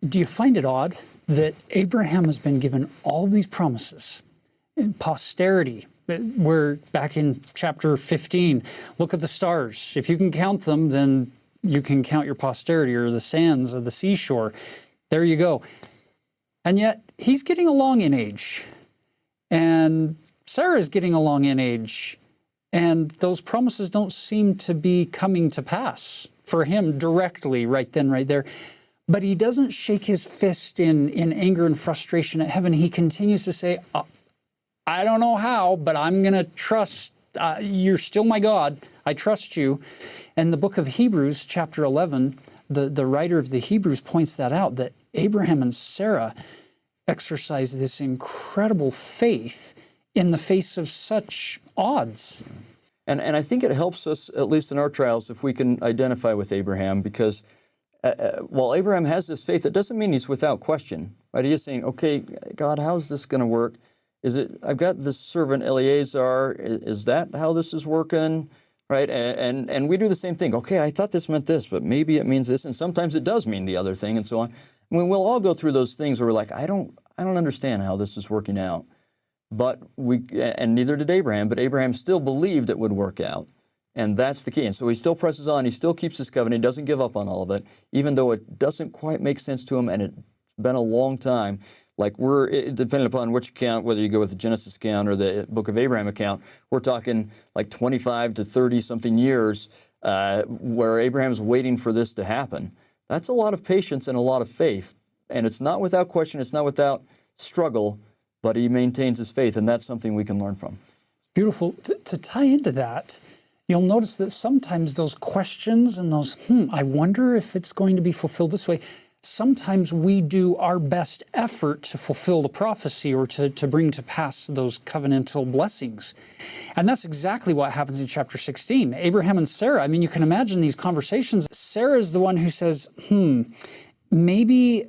do you find it odd that Abraham has been given all these promises in posterity? We're back in chapter 15. Look at the stars. If you can count them, then you can count your posterity, or the sands of the seashore. There you go. And yet he's getting along in age, and Sarah's getting along in age, and those promises don't seem to be coming to pass for him directly right then, right there. But he doesn't shake his fist in anger and frustration at heaven. He continues to say, I don't know how, but I'm going to trust. You're still my God. I trust you. And the book of Hebrews, chapter 11, the writer of the Hebrews points that out, that Abraham and Sarah exercised this incredible faith in the face of such odds. And I think it helps us, at least in our trials, if we can identify with Abraham, because while Abraham has this faith, it doesn't mean he's without question, right? He is saying, okay, God, how's this going to work? I've got this servant Eleazar, is that how this is working, right? And we do the same thing. Okay, I thought this meant this, but maybe it means this, and sometimes it does mean the other thing, and so on. I mean, we'll all go through those things where we're like, I don't understand how this is working out. But and neither did Abraham, but Abraham still believed it would work out. And that's the key. And so he still presses on, he still keeps his covenant, he doesn't give up on all of it, even though it doesn't quite make sense to him, and it's been a long time. Like depending upon which account, whether you go with the Genesis account or the Book of Abraham account, we're talking like 25 to 30-something years where Abraham's waiting for this to happen. That's a lot of patience and a lot of faith. And it's not without question, it's not without struggle, but he maintains his faith, and that's something we can learn from. Beautiful. To tie into that, you'll notice that sometimes those questions and those, I wonder if it's going to be fulfilled this way, sometimes we do our best effort to fulfill the prophecy or to bring to pass those covenantal blessings. And that's exactly what happens in chapter 16. Abraham and Sarah, I mean, you can imagine these conversations. Sarah is the one who says, maybe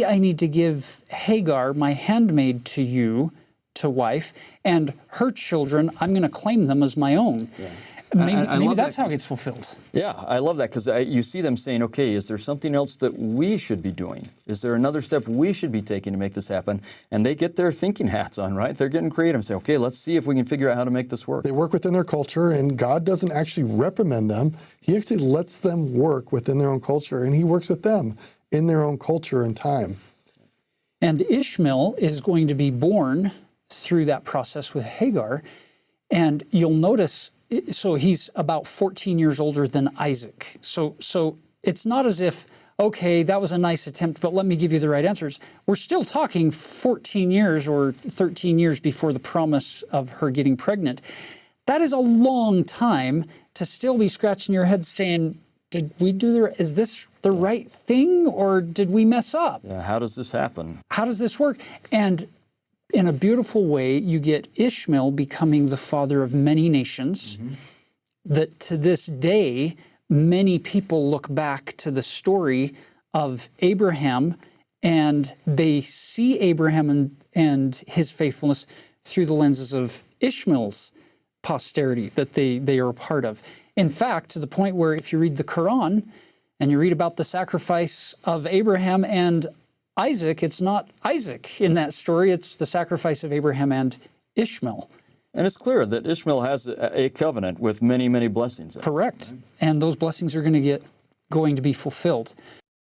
I need to give Hagar, my handmaid, to you, to wife, and her children, I'm going to claim them as my own. Yeah. Maybe that's how it gets fulfilled. Yeah, I love that, because you see them saying, okay, is there something else that we should be doing? Is there another step we should be taking to make this happen? And they get their thinking hats on, right? They're getting creative and say, okay, let's see if we can figure out how to make this work. They work within their culture, and God doesn't actually reprimand them. He actually lets them work within their own culture, and he works with them in their own culture and time. And Ishmael is going to be born through that process with Hagar. And you'll notice, so he's about 14 years older than Isaac. So it's not as if, okay, that was a nice attempt, but let me give you the right answers. We're still talking 14 years or 13 years before the promise of her getting pregnant. That is a long time to still be scratching your head saying, is this the right thing, or did we mess up? Yeah, how does this happen? How does this work? And in a beautiful way, you get Ishmael becoming the father of many nations, that to this day, many people look back to the story of Abraham, and they see Abraham and his faithfulness through the lenses of Ishmael's posterity that they are a part of. In fact, to the point where if you read the Quran and you read about the sacrifice of Abraham and Isaac, it's not Isaac in that story, it's the sacrifice of Abraham and Ishmael. And it's clear that Ishmael has a covenant with many, many blessings. Correct. And those blessings are going to be fulfilled.